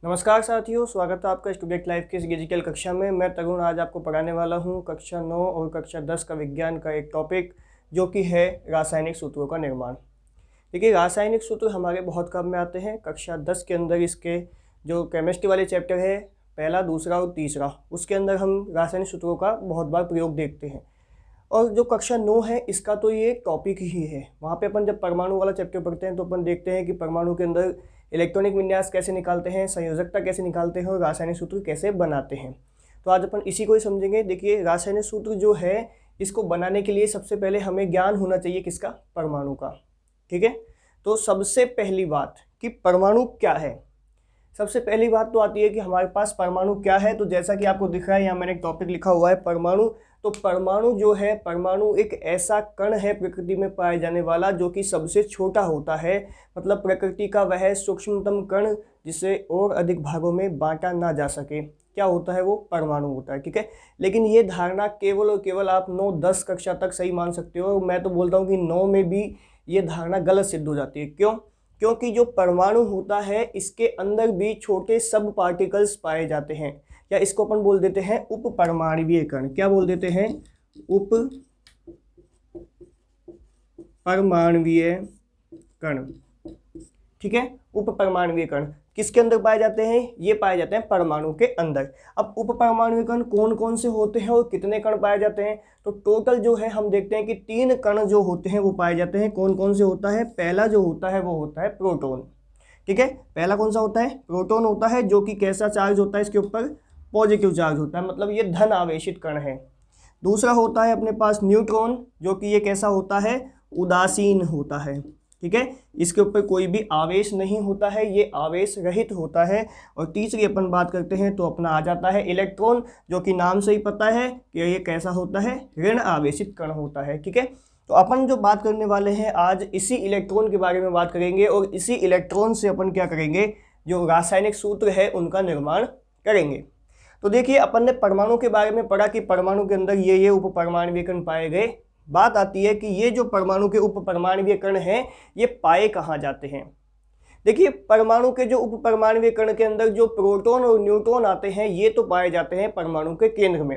नमस्कार साथियों, स्वागत है आपका स्टूडेंट लाइफ की इस डिजिटल कक्षा में। मैं तरुण आज आपको पढ़ाने वाला हूं कक्षा 9 और कक्षा 10 का विज्ञान का एक टॉपिक जो कि है रासायनिक सूत्रों का निर्माण। देखिए, रासायनिक सूत्र हमारे बहुत काम में आते हैं। कक्षा 10 के अंदर इसके जो केमिस्ट्री वाले चैप्टर है, पहला, दूसरा और तीसरा, उसके अंदर हम रासायनिक सूत्रों का बहुत बार प्रयोग देखते हैं। और जो कक्षा 9 है इसका तो ये टॉपिक ही है। वहाँ पे अपन जब परमाणु वाला चैप्टर पढ़ते हैं तो अपन देखते हैं कि परमाणु के अंदर इलेक्ट्रॉनिक विन्यास कैसे निकालते हैं, संयोजकता कैसे निकालते हैं और रासायनिक सूत्र कैसे बनाते हैं। तो आज अपन इसी को ही समझेंगे। देखिए, रासायनिक सूत्र जो है इसको बनाने के लिए सबसे पहले हमें ज्ञान होना चाहिए किसका? परमाणु का। ठीक है, तो सबसे पहली बात कि परमाणु क्या है। सबसे पहली बात तो आती है कि हमारे पास परमाणु क्या है। तो जैसा कि आपको दिख रहा है, यहाँ मैंने एक टॉपिक लिखा हुआ है परमाणु। तो परमाणु जो है, परमाणु एक ऐसा कण है प्रकृति में पाए जाने वाला जो कि सबसे छोटा होता है। मतलब प्रकृति का वह सूक्ष्मतम कण जिसे और अधिक भागों में बांटा ना जा सके, क्या होता है? वो परमाणु होता है। ठीक है, लेकिन ये धारणा केवल और केवल आप 9-10 कक्षा तक सही मान सकते हो। मैं तो बोलता हूँ कि 9 में भी ये धारणा गलत सिद्ध हो जाती है। क्यों? क्योंकि जो परमाणु होता है इसके अंदर भी छोटे सब पार्टिकल्स पाए जाते हैं, या इसको अपन बोल देते हैं उप परमाणुवीय कण। क्या बोल देते हैं? उप परमाणुवीय कण। ठीक है, उप परमाणुवीय कण किसके अंदर पाए जाते हैं? ये पाए जाते हैं परमाणु के अंदर। अब उप परमाणुवीय कण कौन कौन से होते हैं और कितने कण पाए जाते हैं? तो टोटल जो है हम देखते हैं कि 3 कण जो होते हैं वो पाए जाते हैं। कौन कौन से होता है? पहला जो होता है वो होता है प्रोटॉन। ठीक है, पहला कौन सा होता है? प्रोटॉन होता है, जो कि कैसा चार्ज होता है? इसके ऊपर पॉजिटिव चार्ज होता है, मतलब ये धन आवेशित कण है। दूसरा होता है अपने पास न्यूट्रॉन, जो कि ये कैसा होता है? उदासीन होता है। ठीक है, इसके ऊपर कोई भी आवेश नहीं होता है, ये आवेश रहित होता है। और तीसरी अपन बात करते हैं तो अपना आ जाता है इलेक्ट्रॉन, जो कि नाम से ही पता है कि ये कैसा होता है? ऋण आवेशित कण होता है। ठीक है, तो अपन जो बात करने वाले हैं आज इसी इलेक्ट्रॉन के बारे में बात करेंगे और इसी इलेक्ट्रॉन से अपन क्या करेंगे? जो रासायनिक सूत्र है उनका निर्माण करेंगे। तो देखिए, अपन ने परमाणु के बारे में पढ़ा कि परमाणु के अंदर ये उप परमाणुवीय कण पाए गए। बात आती है कि ये जो परमाणु के उप परमाणुवीय कण हैं ये पाए कहाँ जाते हैं। देखिए, परमाणु के जो उप परमाणुवीय कण के अंदर जो प्रोटॉन और न्यूट्रॉन आते हैं ये तो पाए जाते हैं परमाणु के केंद्र में।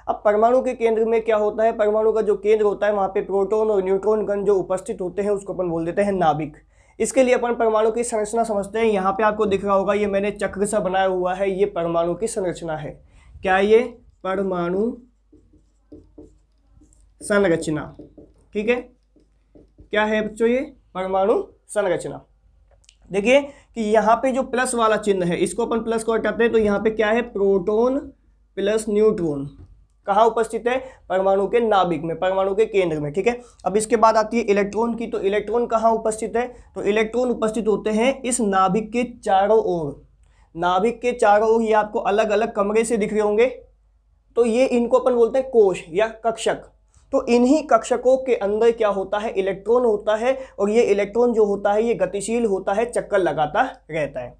अब परमाणु के केंद्र में क्या होता है? परमाणु का जो केंद्र होता है वहाँ पे प्रोटॉन और न्यूट्रॉन कण जो उपस्थित होते हैं उसको अपन बोल देते हैं नाभिक। इसके लिए अपन परमाणु की संरचना समझते हैं। यहाँ पे आपको दिख रहा होगा, ये मैंने चक्र सा बनाया हुआ है, ये परमाणु की संरचना है। क्या ये? परमाणु संरचना। ठीक है, क्या है बच्चों? ये परमाणु संरचना। देखिए कि यहाँ पे जो प्लस वाला चिन्ह है इसको अपन प्लस को हटाते हैं तो यहाँ पे क्या है? प्रोटॉन प्लस न्यूट्रॉन कहाँ उपस्थित है? परमाणु के नाभिक में, परमाणु के केंद्र में। ठीक है, अब इसके बाद आती है इलेक्ट्रॉन की। तो इलेक्ट्रॉन कहाँ उपस्थित है? तो इलेक्ट्रॉन उपस्थित होते हैं इस नाभिक के चारों ओर। नाभिक के चारों ओर ये आपको अलग अलग कमरे से दिख रहे होंगे, तो ये इनको अपन बोलते हैं कोश या कक्षक। तो इन्हीं कक्षकों के अंदर क्या होता है? इलेक्ट्रॉन होता है, और ये इलेक्ट्रॉन जो होता है ये गतिशील होता है, चक्कर लगाता रहता है।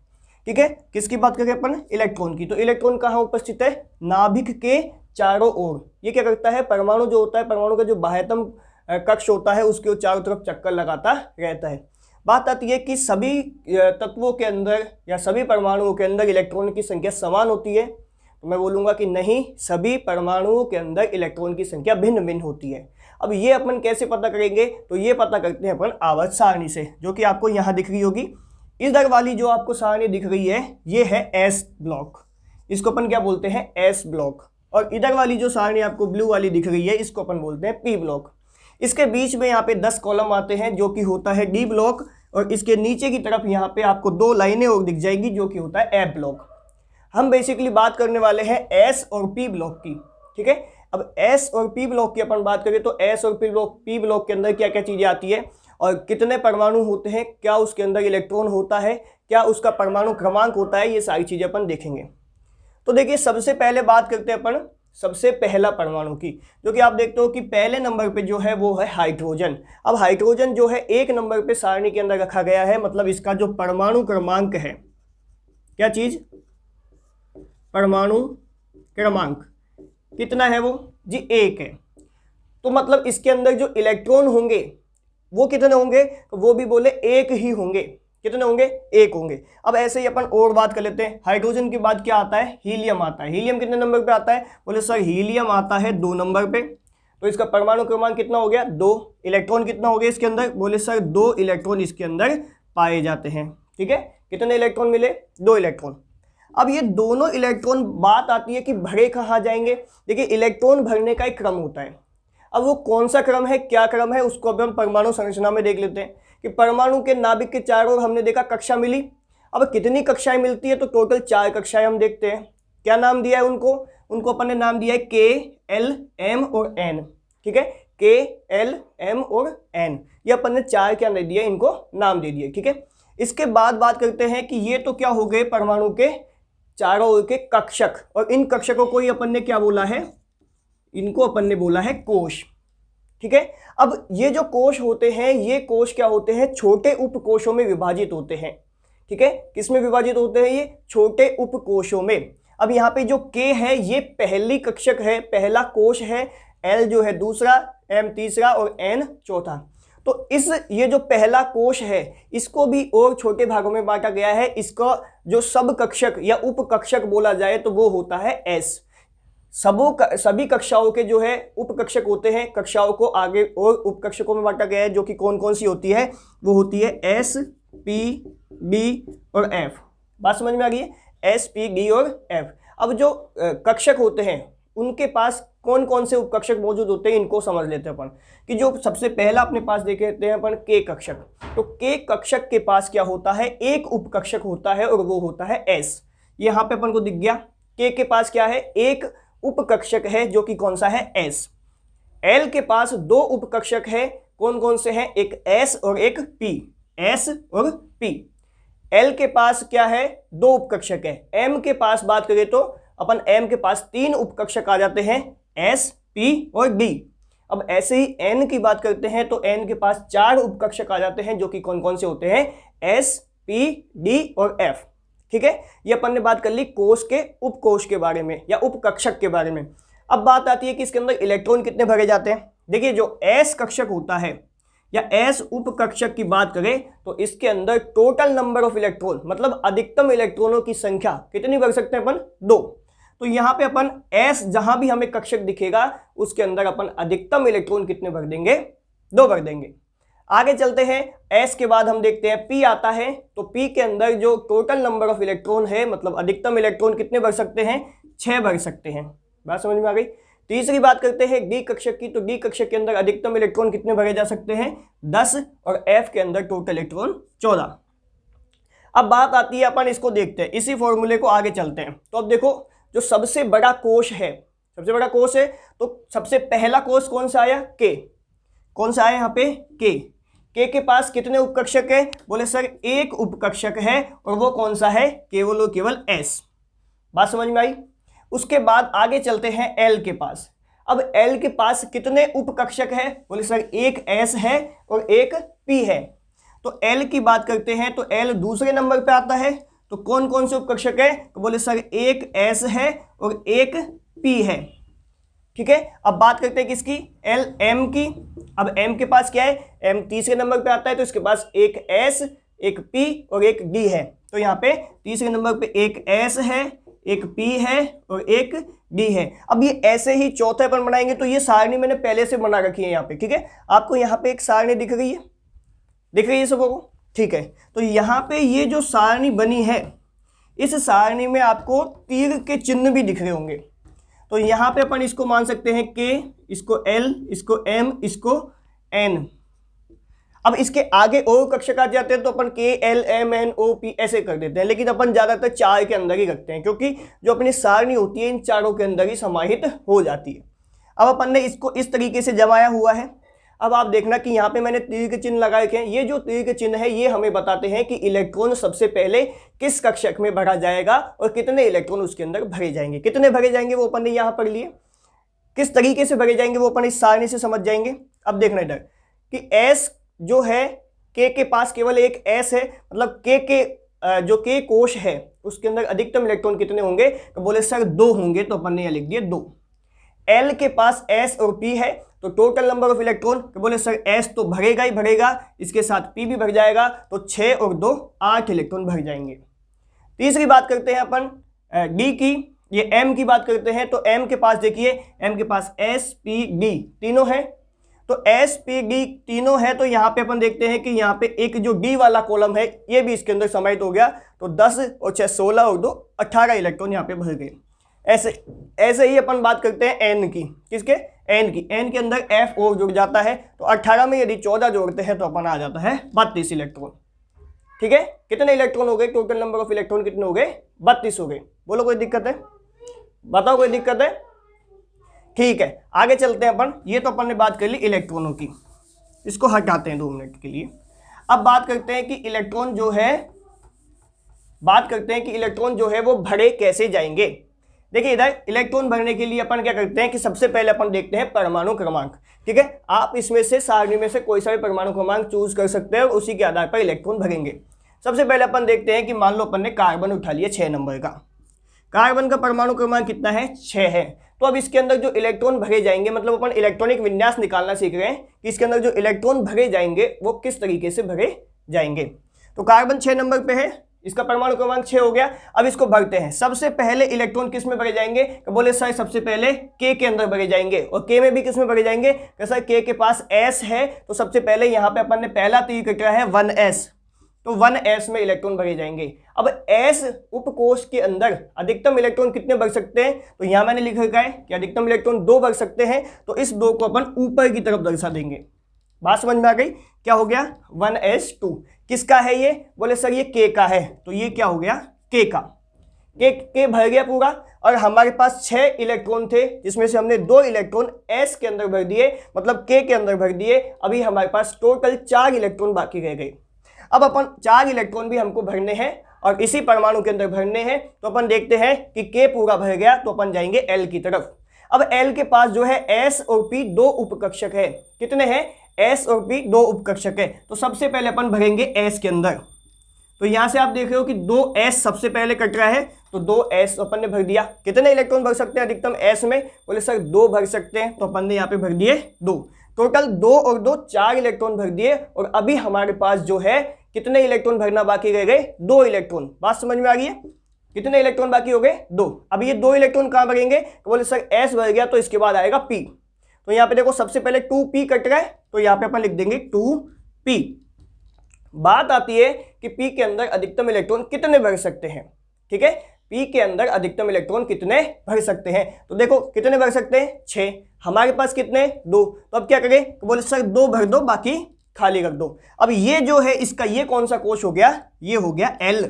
ठीक है, किसकी बात करें अपन? इलेक्ट्रॉन की। तो इलेक्ट्रॉन कहाँ उपस्थित है? नाभिक के चारों ओर। ये क्या करता है? परमाणु जो होता है, परमाणु का जो बाह्यतम कक्ष होता है उसके चारों तरफ चक्कर लगाता रहता है। बात आती है कि सभी तत्वों के अंदर या सभी परमाणुओं के अंदर इलेक्ट्रॉन की संख्या समान होती है। तो मैं बोलूँगा कि नहीं, सभी परमाणुओं के अंदर इलेक्ट्रॉन की संख्या भिन्न भिन्न होती है। अब ये अपन कैसे पता करेंगे? तो ये पता करते हैं अपन आवर्त सारणी से, जो कि आपको यहाँ दिख रही होगी। इधर वाली जो आपको सारणी दिख रही है ये है एस ब्लॉक, इसको अपन क्या बोलते हैं? S block. और इधर वाली जो सारणी आपको ब्लू वाली दिख रही है इसको अपन बोलते हैं पी ब्लॉक। इसके बीच में यहाँ पे 10 कॉलम आते हैं जो कि होता है डी ब्लॉक, और इसके नीचे की तरफ यहाँ पे आपको 2 लाइनें और दिख जाएंगी जो कि होता है एफ ब्लॉक। हम बेसिकली बात करने वाले हैं एस और पी ब्लॉक की। ठीक है, अब एस और पी ब्लॉक की अपन बात करें तो एस और पी ब्लॉक के अंदर क्या क्या चीजें आती है और कितने परमाणु होते हैं, क्या उसके अंदर इलेक्ट्रॉन होता है, क्या उसका परमाणु क्रमांक होता है, ये सारी चीजें अपन देखेंगे। तो देखिए, सबसे पहले बात करते हैं अपन सबसे पहला परमाणु की, जो कि आप देखते हो कि पहले नंबर पे जो है वो है हाइड्रोजन। अब हाइड्रोजन जो है 1 नंबर पे सारणी के अंदर रखा गया है, मतलब इसका जो परमाणु क्रमांक है, क्या चीज? परमाणु क्रमांक कितना है वो? जी 1 है। तो मतलब इसके अंदर जो इलेक्ट्रॉन होंगे वो कितने होंगे? वो भी बोले 1 ही होंगे। कितने होंगे? 1 होंगे। अब ऐसे ही अपन और बात कर लेते हैं। हाइड्रोजन के बाद क्या आता है? हीलियम आता है। हीलियम कितने नंबर पे आता है? बोले सर हीलियम आता है 2 नंबर पे। तो इसका परमाणु क्रमांक कितना हो गया? 2। इलेक्ट्रॉन कितना हो गया इसके अंदर? बोले सर 2 इलेक्ट्रॉन इसके अंदर पाए जाते हैं। ठीक है, कितने इलेक्ट्रॉन मिले? 2 इलेक्ट्रॉन। अब ये दोनों इलेक्ट्रॉन, बात आती है कि भरे कहाँ जाएंगे। देखिए इलेक्ट्रॉन भरने का एक क्रम होता है। अब वो कौन सा क्रम है, क्या क्रम है, उसको अब हम परमाणु संरचना में देख लेते हैं कि परमाणु के नाभिक के चारों ओर हमने देखा कक्षा मिली। अब कितनी कक्षाएं मिलती है? तो टोटल 4 कक्षाएं हम देखते हैं। क्या नाम दिया है उनको? उनको अपन ने नाम दिया है के, एल, एम और एन। ठीक है, के, एल, एम और एन, ये अपन ने 4 क्या दे दिए, इनको नाम दे दिए। ठीक है, इसके बाद बात करते हैं कि ये तो क्या हो गए परमाणु के चारों ओर के कक्षक, और इन कक्षकों को ही अपन ने क्या बोला है? इनको अपन ने बोला है कोश। ठीक है, अब ये जो कोश होते हैं, ये कोश क्या होते हैं? छोटे उपकोशों में विभाजित होते हैं। ठीक है, किसमें विभाजित होते हैं? ये छोटे उपकोशों में। अब यहाँ पे जो के है ये पहली कक्षक है, पहला कोश है, एल जो है दूसरा, एम तीसरा और एन चौथा। तो ये जो पहला कोश है इसको भी और छोटे भागों में बांटा गया है। इसका जो सब कक्षक या उपकक्षक बोला जाए तो वो होता है एस। सभी कक्षाओं के जो है उपकक्षक होते हैं, कक्षाओं को आगे और उपकक्षकों में बांटा गया है, जो कि कौन कौन सी होती है? वो होती है एस, पी, डी और एफ। बात समझ में आ गई है? एस, पी, डी और एफ। अब जो कक्षक होते हैं उनके पास कौन कौन से उपकक्षक मौजूद होते हैं, इनको समझ लेते हैं अपन। कि जो सबसे पहला अपने पास देख लेते हैं अपन के कक्षक। तो के कक्षक के पास क्या होता है? एक उपकक्षक होता है और वो होता है एस। यहाँ पे अपन को दिख गया के पास क्या है? एक उपकक्षक है जो कि कौन सा है? एस। एल के पास 2 उपकक्षक है, कौन कौन से हैं? एक एस और एक पी। एस और पी। एल के पास क्या है? 2 उपकक्षक है। एम के पास बात करें तो अपन एम के पास 3 उपकक्षक आ जाते हैं, एस, पी और डी। अब ऐसे ही एन की बात करते हैं तो एन के पास 4 उपकक्षक आ जाते हैं, जो कि कौन कौन से होते हैं? एस, पी, डी और एफ। ठीक है, ये अपन ने बात कर ली कोश के उपकोश के बारे में या उपकक्षक के बारे में। अब बात आती है कि इसके अंदर इलेक्ट्रॉन कितने भरे जाते हैं। देखिए जो एस कक्षक होता है या एस उपकक्षक की बात करें तो इसके अंदर टोटल नंबर ऑफ इलेक्ट्रॉन, मतलब अधिकतम इलेक्ट्रॉनों की संख्या कितनी भर सकते हैं अपन? 2। तो यहाँ पे अपन एस जहां भी हमें कक्षक दिखेगा उसके अंदर अपन अधिकतम इलेक्ट्रॉन कितने भर देंगे? 2 भर देंगे। आगे चलते हैं, एस के बाद हम देखते हैं पी आता है। तो पी के अंदर जो टोटल नंबर ऑफ इलेक्ट्रॉन है, मतलब अधिकतम इलेक्ट्रॉन कितने भर सकते हैं? 6 भर सकते हैं। बात समझ में आ गई? तीसरी बात करते हैं डी कक्षक की। तो डी कक्षक के अंदर अधिकतम इलेक्ट्रॉन कितने भरे जा सकते हैं? 10 और एफ के अंदर टोटल इलेक्ट्रॉन 14। अब बात आती है, अपन इसको देखते हैं, इसी फॉर्मूले को आगे चलते हैं। तो अब देखो जो सबसे बड़ा कोश है, सबसे बड़ा कोश है, तो सबसे पहला कोश कौन सा आया? के। कौन सा आया यहाँ पे? के पास कितने उपकक्षक है? बोले सर एक उपकक्षक है, और वो कौन सा है? केवल और केवल एस। बात समझ में आई? उसके बाद आगे चलते हैं एल के पास। अब एल के पास कितने उपकक्षक है? बोले सर एक एस है और एक पी है। तो एल की बात करते हैं तो एल दूसरे नंबर पे आता है। तो कौन कौन से उपकक्षक है? तो बोले सर एक एस है और एक पी है। ठीक है, अब बात करते हैं किसकी? एल एम की। अब एम के पास क्या है? एम तीसरे नंबर पे आता है, तो इसके पास एक एस, एक पी और एक डी है। तो यहाँ पे तीसरे नंबर पे एक एस है, एक पी है और एक डी है। अब ये ऐसे ही चौथे पर बनाएंगे। तो ये सारणी मैंने पहले से बना रखी है यहाँ पे। ठीक है, आपको यहाँ पे एक सारणी दिख रही है, दिख रही है सबको? ठीक है, तो यहाँ पे ये जो सारणी बनी है, इस सारणी में आपको तीर के चिन्ह भी दिख रहे होंगे। तो यहाँ पे अपन इसको मान सकते हैं के, इसको एल, इसको एम, इसको एन। अब इसके आगे और कक्षक आ जाते हैं तो अपन के, एल, एम, एन, ओ, पी ऐसे कर देते हैं, लेकिन अपन ज़्यादातर 4 के अंदर ही रखते हैं, क्योंकि जो अपनी सारणी होती है इन चारों के अंदर ही समाहित हो जाती है। अब अपन ने इसको इस तरीके से जमाया हुआ है। अब आप देखना कि यहाँ पे मैंने तीर के चिन्ह लगाए थे। ये जो तीर के चिन्ह है ये हमें बताते हैं कि इलेक्ट्रॉन सबसे पहले किस कक्षक में भरा जाएगा और कितने इलेक्ट्रॉन उसके अंदर भरे जाएंगे। कितने भरे जाएंगे वो अपन ने यहाँ पढ़ लिए, किस तरीके से भरे जाएंगे वो अपन इस सारणी से समझ जाएंगे। अब देखना इधर कि एस जो है, के पास केवल एक एस है, मतलब के जो के कोश है उसके अंदर अधिकतम इलेक्ट्रॉन कितने होंगे? तो बोले सर 2 होंगे, तो अपन ने यहाँ लिख दिए 2। L के पास S और P है, तो टोटल नंबर ऑफ इलेक्ट्रॉन, तो बोले सर S तो भरेगा ही भरेगा, इसके साथ P भी भर जाएगा, तो 6 और 2 8 इलेक्ट्रॉन भर जाएंगे। तीसरी बात करते हैं अपन D की, ये M की बात करते हैं। तो M के पास देखिए, M के पास S P D तीनों है, तो S P D तीनों है, तो यहाँ पे अपन देखते हैं कि यहाँ पे एक जो D वाला कॉलम है ये भी इसके अंदर समाहित हो गया, तो 10 और 6 16 और 2 18 इलेक्ट्रॉन यहाँ पे भर गए। ऐसे ही अपन बात करते हैं N की, किसके, N की। N के अंदर F और जुड़ जाता है, तो 18 में यदि 14 जोड़ते हैं तो अपन आ जाता है 32 इलेक्ट्रॉन। ठीक है, कितने इलेक्ट्रॉन हो गए, टोटल नंबर ऑफ इलेक्ट्रॉन कितने हो गए, 32 हो गए। बोलो कोई दिक्कत है, बताओ कोई दिक्कत है। ठीक है, आगे चलते हैं अपन। ये तो अपन ने बात कर ली इलेक्ट्रॉनों की, इसको हटाते हैं 2 मिनट के लिए। अब बात करते हैं कि इलेक्ट्रॉन जो है वो भरे कैसे जाएंगे। देखिए इधर इलेक्ट्रॉन भरने के लिए अपन क्या करते हैं कि सबसे पहले अपन देखते हैं परमाणु क्रमांक। ठीक है, आप इसमें से सारणी में से कोई सा भी परमाणु क्रमांक चूज कर सकते हैं और उसी के आधार पर इलेक्ट्रॉन भरेंगे। सबसे पहले अपन देखते हैं कि मान लो अपन ने कार्बन उठा लिया 6 नंबर का, कार्बन का परमाणु क्रमांक कितना है, 6 है। तो अब इसके अंदर जो इलेक्ट्रॉन भरे जाएंगे, मतलब अपन इलेक्ट्रॉनिक विन्यास निकालना सीख रहे हैं कि इसके अंदर जो इलेक्ट्रॉन भरे जाएंगे वो किस तरीके से भरे जाएंगे। तो कार्बन 6 नंबर पे है, इसका परमाणु क्रमांक 6 हो गया। अब इसको भरते हैं। सबसे पहले इलेक्ट्रॉन किस में भरे जाएंगे, तो बोले सर सबसे पहले K के अंदर भरे जाएंगे, और K में भी किस में भरे जाएंगे, तो सर K के पास S है, तो सबसे पहले यहाँ पे अपन ने पहला तीर कटा है 1s, तो 1s में इलेक्ट्रॉन भरे जाएंगे। अब S उपकोष के अंदर अधिकतम इलेक्ट्रॉन कितने भर सकते हैं, तो यहाँ मैंने लिख रखा है कि अधिकतम इलेक्ट्रॉन 2 भर सकते हैं, तो इस 2 को अपन ऊपर की तरफ दर्शा देंगे। बात समझ में आ गई, क्या हो गया 1s2। किसका है ये, बोले सर ये K का है, तो ये क्या हो गया K का, K भर गया पूरा। और हमारे पास 6 इलेक्ट्रॉन थे, जिसमें से हमने 2 इलेक्ट्रॉन S के अंदर भर दिए, मतलब K के अंदर भर दिए। अभी हमारे पास टोटल 4 इलेक्ट्रॉन बाकी रह गए। अब अपन 4 इलेक्ट्रॉन भी हमको भरने हैं और इसी परमाणु के अंदर भरने हैं। तो अपन देखते हैं कि K पूरा भर गया, तो अपन जाएंगे L की तरफ। अब L के पास जो है S और P 2 उपकक्षक है। कितने हैं, S और P 2 उपकक्षक है। तो सबसे पहले अपन भरेंगे S के अंदर। तो यहां से आप देख रहे हो कि 2s सबसे पहले कट रहा है, तो 2s अपन ने भर दिया। कितने इलेक्ट्रॉन भर सकते हैं अधिकतम S में, बोले सर 2 भर सकते हैं, तो अपन ने यहाँ पे भर दिए 2। टोटल 2 और 2 4 इलेक्ट्रॉन भर दिए। और अभी हमारे पास जो है कितने इलेक्ट्रॉन भरना बाकी रह गए, 2 इलेक्ट्रॉन। बात समझ में आ गई है, कितने इलेक्ट्रॉन बाकी हो गए, 2। अब ये 2 इलेक्ट्रॉन कहाँ भरेंगे, तो बोले सर S भर गया, तो इसके बाद आएगा P। तो यहाँ पे देखो सबसे पहले 2p कट रहा है, तो यहाँ पे अपन लिख देंगे 2p। बात आती है कि P के अंदर अधिकतम इलेक्ट्रॉन कितने भर सकते हैं। ठीक है, P के अंदर अधिकतम इलेक्ट्रॉन कितने भर सकते हैं, तो देखो कितने भर सकते हैं, 6। हमारे पास कितने, 2। तो अब क्या करें, तो बोले सर 2 भर दो, बाकी खाली रख दो। अब ये जो है इसका ये कौन सा कोश हो गया, ये हो गया L।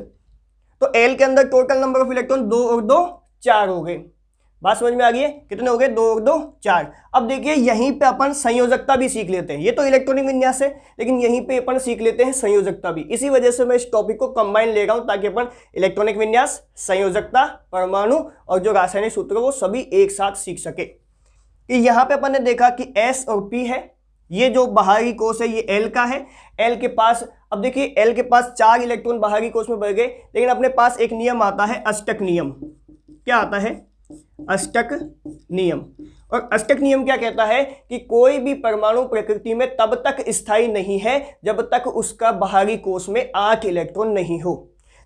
तो L के अंदर टोटल नंबर ऑफ इलेक्ट्रॉन 2 और 2 4 हो गए। बात समझ में आ गई है, कितने हो गए, 2 और 2 4। अब देखिए यहीं पे अपन संयोजकता भी सीख लेते हैं। ये तो इलेक्ट्रॉनिक विन्यास है, लेकिन यहीं पे अपन सीख लेते हैं संयोजकता भी। इसी वजह से मैं इस टॉपिक को कंबाइन ले रहा हूं, ताकि अपन इलेक्ट्रॉनिक विन्यास, संयोजकता, परमाणु और जो रासायनिक सूत्र वो सभी एक साथ सीख सके। कि यहाँ पे अपन ने देखा कि S और P है, ये जो बाहरी कोश है ये L का है। L के पास, अब देखिए L के पास 4 इलेक्ट्रॉन बाहरी कोश में भर गए, लेकिन अपने पास एक नियम आता है अष्टक नियम। क्या आता है, अष्टक नियम। और अष्टक नियम क्या कहता है कि कोई भी परमाणु प्रकृति में तब तक स्थायी नहीं है जब तक उसका बाहरी कोश में 8 इलेक्ट्रॉन नहीं हो।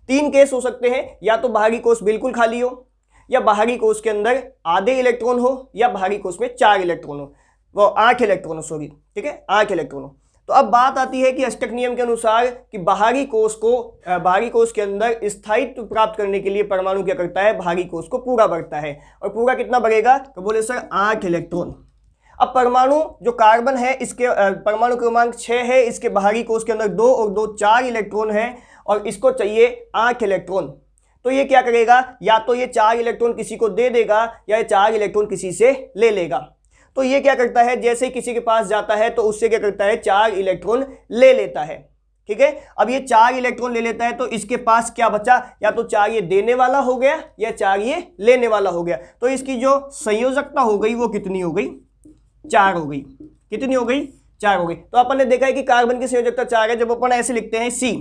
3 केस हो सकते हैं, या तो बाहरी कोश बिल्कुल खाली हो, या बाहरी कोश के अंदर आधे इलेक्ट्रॉन हो, या बाहरी कोश में 4 इलेक्ट्रॉन हो, वो 8 इलेक्ट्रॉन हो, सॉरी, ठीक है 8 इलेक्ट्रॉन हो। तो अब बात आती है कि अष्टक नियम के अनुसार कि बाहरी कोश के अंदर स्थायित्व प्राप्त करने के लिए परमाणु क्या करता है, बाहरी कोश को पूरा भरता है। और पूरा कितना भरेगा, तो बोले सर 8 इलेक्ट्रॉन। अब परमाणु जो कार्बन है, इसके परमाणु क्रमांक 6 है, इसके बाहरी कोश के अंदर 2 और 2 4 इलेक्ट्रॉन है, और इसको चाहिए 8 इलेक्ट्रॉन। तो ये क्या करेगा, या तो ये 4 इलेक्ट्रॉन किसी को दे देगा, या ये 4 इलेक्ट्रॉन किसी से ले लेगा। तो ये क्या करता है, जैसे ही किसी के पास जाता है तो उससे क्या करता है, 4 इलेक्ट्रॉन ले लेता है। ठीक है, अब ये 4 इलेक्ट्रॉन ले लेता है, तो इसके पास क्या बचा, या तो 4 ये देने वाला हो गया, या 4 ये लेने वाला हो गया। तो इसकी जो संयोजकता हो गई वो कितनी हो गई, 4 हो गई। कितनी हो गई, 4 हो गई। तो अपन ने देखा है कि कार्बन की संयोजकता 4 है। जब अपन ऐसे लिखते हैं C,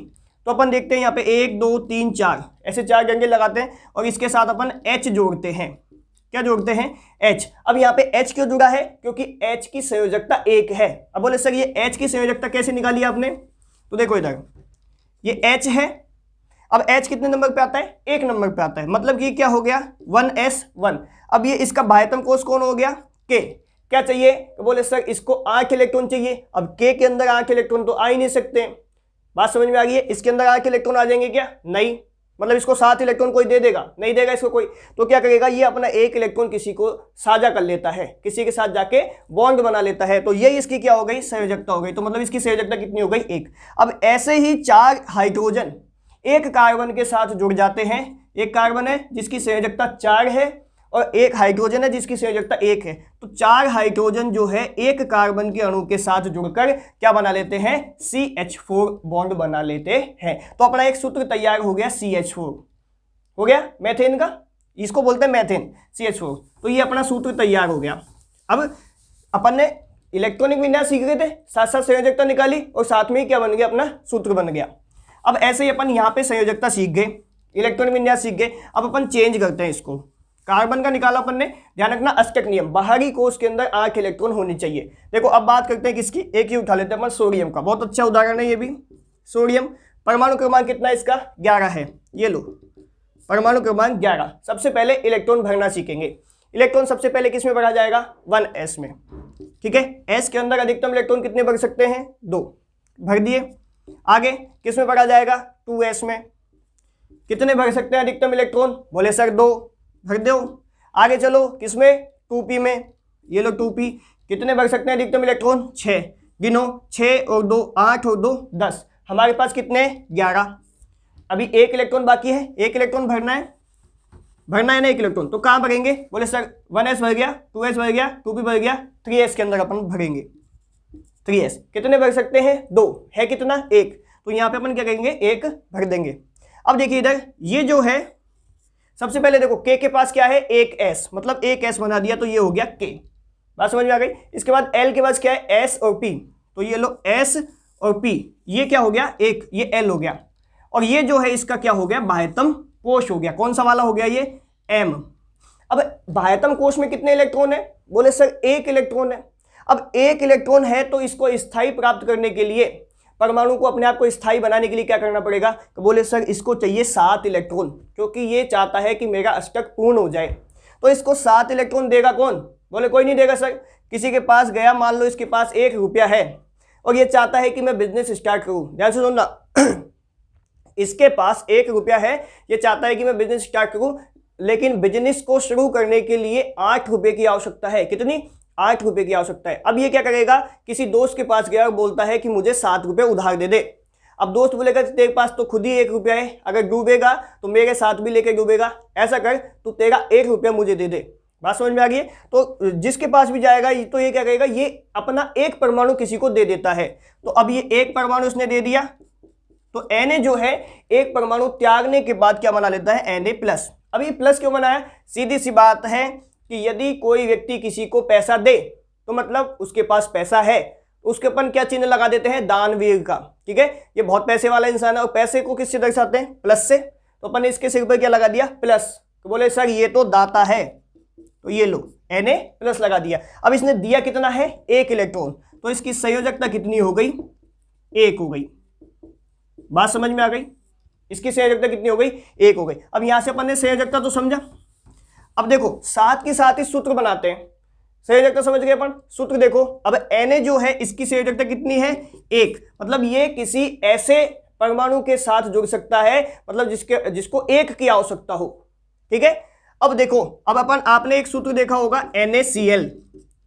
तो अपन देखते हैं यहाँ पे 1 2 3 4 ऐसे 4 डंडे लगाते हैं, और इसके साथ अपन H जोड़ते हैं। क्या जोड़ते हैं, H। अब यहाँ पे H क्यों जुड़ा है, क्योंकि H की संयोजकता 1 है। अब बोले सर ये H की संयोजकता कैसे निकाली आपने, तो देखो इधर ये H है, अब H कितने नंबर पे आता है, 1 नंबर पे आता है, मतलब कि क्या हो गया 1s1। अब ये इसका बाह्यतम कोष कौन हो गया, K। क्या चाहिए, तो बोले सर इसको 8 इलेक्ट्रॉन चाहिए। अब K के अंदर 8 इलेक्ट्रॉन तो आ ही नहीं सकते, बात समझ में आ गई है। इसके अंदर 8 इलेक्ट्रॉन आ जाएंगे क्या, नहीं, मतलब इसको 7 इलेक्ट्रॉन कोई दे देगा, नहीं देगा इसको कोई, तो क्या करेगा ये अपना 1 इलेक्ट्रॉन किसी को साझा कर लेता है, किसी के साथ जाके बॉन्ड बना लेता है, तो ये इसकी क्या हो गई, संयोजकता हो गई। तो मतलब इसकी संयोजकता कितनी हो गई, 1। अब ऐसे ही 4 हाइड्रोजन एक कार्बन के साथ जुड़ जाते हैं, एक कार्बन है जिसकी संयोजकता 4 है और एक हाइड्रोजन है जिसकी संयोजकता 1 है, तो 4 हाइड्रोजन जो है एक कार्बन के अणु के साथ जुड़कर क्या बना लेते हैं, CH4 बॉन्ड बना लेते हैं। तो अपना एक सूत्र तैयार हो गया, CH4 हो गया मेथेन का, इसको बोलते हैं मेथेन, CH4। तो ये अपना सूत्र तैयार हो गया। अब अपन ने इलेक्ट्रॉनिक विन्यास सीख गए थे, साथ साथ संयोजकता निकाली और साथ में ही क्या बन गया, अपना सूत्र बन गया। अब ऐसे ही अपन यहाँ पे संयोजकता सीख गए, इलेक्ट्रॉनिक विन्यास सीख गए। अब अपन चेंज करते हैं इसको, कार्बन का निकाला अपन ने, ध्यान रखना अष्टक नियम, बाहरी कोष के अंदर 8 इलेक्ट्रॉन होनी चाहिए। देखो अब बात करते हैं किसकी, एक ही उठा लेते हैं अपन, सोडियम का। बहुत अच्छा उदाहरण है ये भी, सोडियम। परमाणु क्रमांक कितना है इसका, 11 है, ये लो परमाणु क्रमांक 11। सबसे पहले इलेक्ट्रॉन भरना सीखेंगे। इलेक्ट्रॉन सबसे पहले किस में भरा जाएगा, 1s में, ठीक है। s के अंदर अधिकतम इलेक्ट्रॉन कितने भर सकते हैं, 2, भर दिए। आगे किस में भरा जाएगा, 2s में, कितने भर सकते हैं अधिकतम इलेक्ट्रॉन, बोले सर 2, भर दो। आगे चलो किसमें, 2p में, ये लो 2p, कितने भर सकते हैं अधिकतम इलेक्ट्रॉन, 6, गिनो 6 और 2 8 और 2 10, हमारे पास कितने 11। अभी 1 इलेक्ट्रॉन बाकी है, 1 इलेक्ट्रॉन भरना है ना 1 इलेक्ट्रॉन, तो कहाँ भरेंगे, बोले सर 1s भर गया, 2s भर गया, 2p भर गया, 3s के अंदर अपन भरेंगे। 3s कितने भर सकते हैं, 2 है, कितना 1, तो यहाँ पे अपन क्या करेंगे, 1 भर देंगे। अब देखिए इधर ये जो है, सबसे पहले देखो K के पास क्या है, 1s, मतलब 1s बना दिया तो ये हो गया K, बात समझ में आ गई। इसके बाद L के पास क्या है, S और P, तो ये लो S और P, ये क्या हो गया 1, ये L हो गया। और ये जो है इसका क्या हो गया, बाह्यतम कोष हो गया, कौन सा वाला हो गया, ये M। अब बाह्यतम कोष में कितने इलेक्ट्रॉन है, बोले सर 1 इलेक्ट्रॉन है। अब 1 इलेक्ट्रॉन है तो इसको स्थायी प्राप्त करने के लिए, परमाणु को अपने आप को स्थायी बनाने के लिए क्या करना पड़ेगा, तो बोले सर इसको चाहिए 7 इलेक्ट्रॉन, क्योंकि ये चाहता है कि मेरा अष्टक पूर्ण हो जाए। तो इसको 7 इलेक्ट्रॉन देगा कौन, बोले कोई नहीं देगा सर। किसी के पास गया, मान लो इसके पास 1 रुपया है और ये चाहता है कि मैं बिजनेस स्टार्ट करूं, ध्यान से सुनना इसके पास 1 रुपया है, ये चाहता है कि मैं बिजनेस स्टार्ट करूं, लेकिन बिजनेस को शुरू करने के लिए 8 रुपये की आवश्यकता है, कितनी, 8 रुपये की आवश्यकता है। अब ये क्या करेगा, किसी दोस्त के पास गया और बोलता है कि मुझे 7 रुपये उधार दे दे। अब दोस्त बोलेगा तेरे पास तो खुद ही 1 रुपया है, अगर डूबेगा तो मेरे साथ भी लेके डूबेगा, ऐसा कर तू तेरा 1 रुपया मुझे दे दे, बात समझ में आ गई है। तो जिसके पास भी जाएगा तो ये क्या करेगा, ये अपना 1 परमाणु किसी को दे देता है। तो अब ये 1 परमाणु उसने दे दिया, तो Na जो है 1 परमाणु त्यागने के बाद क्या बना लेता है, Na+। अब ये प्लस क्यों बनाया, सीधी सी बात है कि यदि कोई व्यक्ति किसी को पैसा दे तो मतलब उसके पास पैसा है, उसके अपन क्या चिन्ह लगा देते हैं, दानवीर का, ठीक है। ये बहुत पैसे वाला इंसान है और पैसे को किससे दर्शाते हैं, प्लस से, तो अपन ने इसके सिर पर क्या लगा दिया, प्लस। तो बोले सर ये तो दाता है, तो ये लो Na+ लगा दिया। अब इसने दिया कितना है, 1 इलेक्ट्रॉन, तो इसकी संयोजकता कितनी हो गई, 1 हो गई, बात समझ में आ गई। इसकी संयोजकता कितनी हो गई, 1 हो गई। अब यहां से अपन ने संयोजकता तो समझा। अब देखो साथ के साथ ही सूत्र बनाते हैं, संयोजकता समझ गए अपन, सूत्र देखो। अब Na जो है इसकी संयोजकता कितनी है, 1, मतलब ये किसी ऐसे परमाणु के साथ जुड़ सकता है, मतलब जिसको 1 की आवश्यकता हो, ठीक है। अब देखो, अब अपन आपने एक सूत्र देखा होगा NaCl,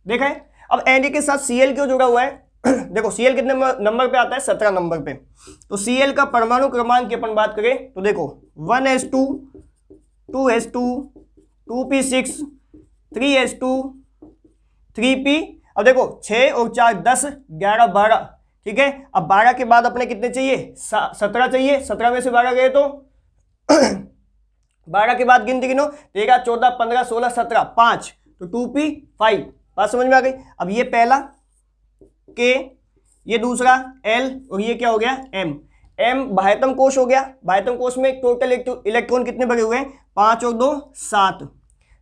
देखा है। अब Na के साथ Cl क्यों जुड़ा हुआ है देखो Cl कितने नंबर पे आता है, 17 नंबर पे। तो Cl का परमाणु क्रमांक की अपन बात करें तो देखो 1s2, 2s2, 2p6, 3s2, 3p। अब देखो 6 और 4 10, 11 12, ठीक है। अब 12 के बाद अपने कितने चाहिए, 17 चाहिए, 17 में से 12 गए तो 12 के बाद गिनती गिनो, 13 14 15 16 17, 5, तो 2p5, बात समझ में आ गई। अब ये पहला K, ये दूसरा L और ये क्या हो गया M। M बाह्यतम कोष हो गया, बाह्यतम कोष में टोटल इलेक्ट्रॉन कितने भरे हुए हैं, 5 और 2 7।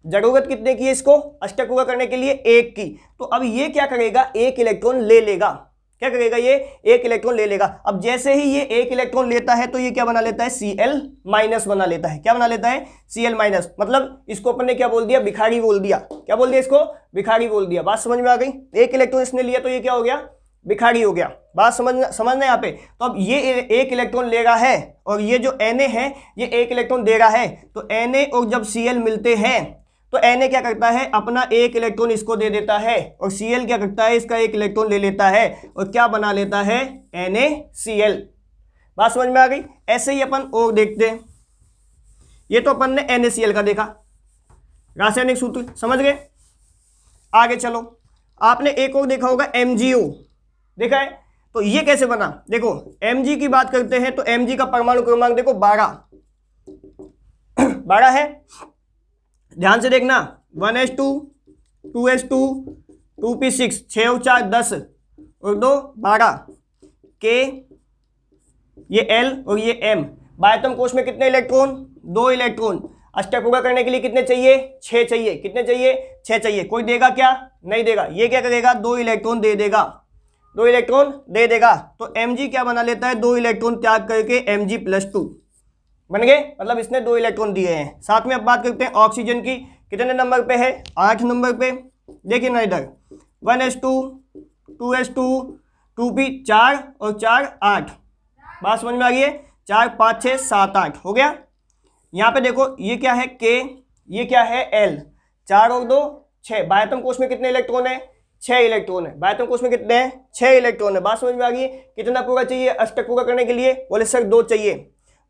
जरूरत कितने की है इसको अष्टक पूरा करने के लिए? 1 की। तो अब ये क्या करेगा, 1 इलेक्ट्रॉन ले लेगा। क्या करेगा, ये 1 इलेक्ट्रॉन ले लेगा। अब जैसे ही ये 1 इलेक्ट्रॉन लेता है तो ये क्या बना लेता है, Cl- बना लेता है। क्या बना लेता है, Cl-, मतलब इसको अपन ने क्या बोल दिया, भिखारी बोल दिया। क्या बोल दिया इसको, भिखारी बोल दिया। बात समझ में आ गई? 1 इलेक्ट्रॉन इसने लिया तो ये क्या हो गया, भिखारी हो गया। बात समझना यहाँ पे। तो अब ये 1 इलेक्ट्रॉन ले रहा है और ये जो Na है ये 1 इलेक्ट्रॉन दे रहा है। तो Na और जब Cl मिलते हैं तो Na क्या करता है, अपना 1 इलेक्ट्रॉन इसको दे देता है और Cl क्या करता है, इसका 1 इलेक्ट्रॉन ले लेता है और क्या बना लेता है, NaCl। बात समझ में आ गई? ऐसे ही अपन और देखते हैं। ये तो अपन ने NaCl का देखा, रासायनिक सूत्र समझ गए। आगे चलो, आपने एक और देखा होगा MgO, देखा है? तो ये कैसे बना, देखो Mg की बात करते हैं तो Mg का परमाणु क्रमांक देखो 12 है। ध्यान से देखना, 1s2 2s2 2p6 6 और 4 10 और 2 12 K, ये L और ये M। बाह्यतम कोश में कितने इलेक्ट्रॉन, 2 इलेक्ट्रॉन। अष्टक पूरा करने के लिए कितने चाहिए, 6 चाहिए। कितने चाहिए, 6 चाहिए। कोई देगा क्या, नहीं देगा। ये क्या करेगा, 2 इलेक्ट्रॉन दे देगा, 2 इलेक्ट्रॉन दे देगा। तो Mg क्या बना लेता है, 2 इलेक्ट्रॉन त्याग करके Mg+2 बन गए, मतलब इसने 2 इलेक्ट्रॉन दिए हैं। साथ में अब बात करते हैं ऑक्सीजन की, कितने नंबर पे है, 8 नंबर पे। देखिए ना इधर 1s2 2s2 2p 4 और 4 8। बात समझ में आ गई है, 4 5 6 7 8 हो गया। यहाँ पे देखो ये क्या है K, ये क्या है L, 4 और 2 6। बाह्यतम कोश में कितने इलेक्ट्रॉन है, 6 इलेक्ट्रॉन है। बाह्यतम कोश में कितने हैं, 6 इलेक्ट्रॉन है। बात समझ में आ गई? कितना पूरा चाहिए अष्टक पूरा करने के लिए, बोले सर 2 चाहिए।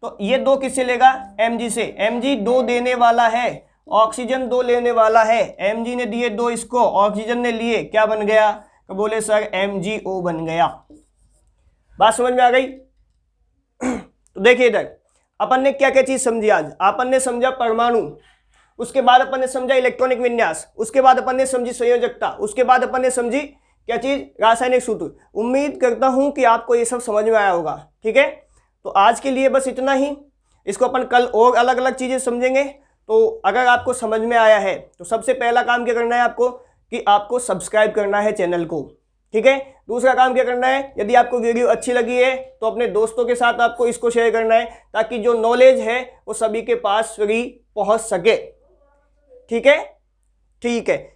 तो ये 2 किससे लेगा, Mg से। Mg 2 देने वाला है, ऑक्सीजन 2 लेने वाला है। Mg ने दिए 2 इसको, ऑक्सीजन ने लिए, क्या बन गया, तो बोले सर MgO बन गया। बात समझ में आ गई? तो देखिए इधर अपन ने क्या क्या चीज समझी आज। अपन ने समझा परमाणु, उसके बाद अपन ने समझा इलेक्ट्रॉनिक विन्यास, उसके बाद अपन ने समझी संयोजकता, उसके बाद अपन ने समझी क्या चीज, रासायनिक सूत्र। उम्मीद करता हूं कि आपको ये सब समझ में आया होगा। ठीक है, तो आज के लिए बस इतना ही। इसको अपन कल और अलग अलग चीजें समझेंगे। तो अगर आपको समझ में आया है तो सबसे पहला काम क्या करना है आपको, कि आपको सब्सक्राइब करना है चैनल को। ठीक है, दूसरा काम क्या करना है, यदि आपको वीडियो अच्छी लगी है तो अपने दोस्तों के साथ आपको इसको शेयर करना है, ताकि जो नॉलेज है वो सभी के पास फ्री पहुंच सके। ठीक है, ठीक है।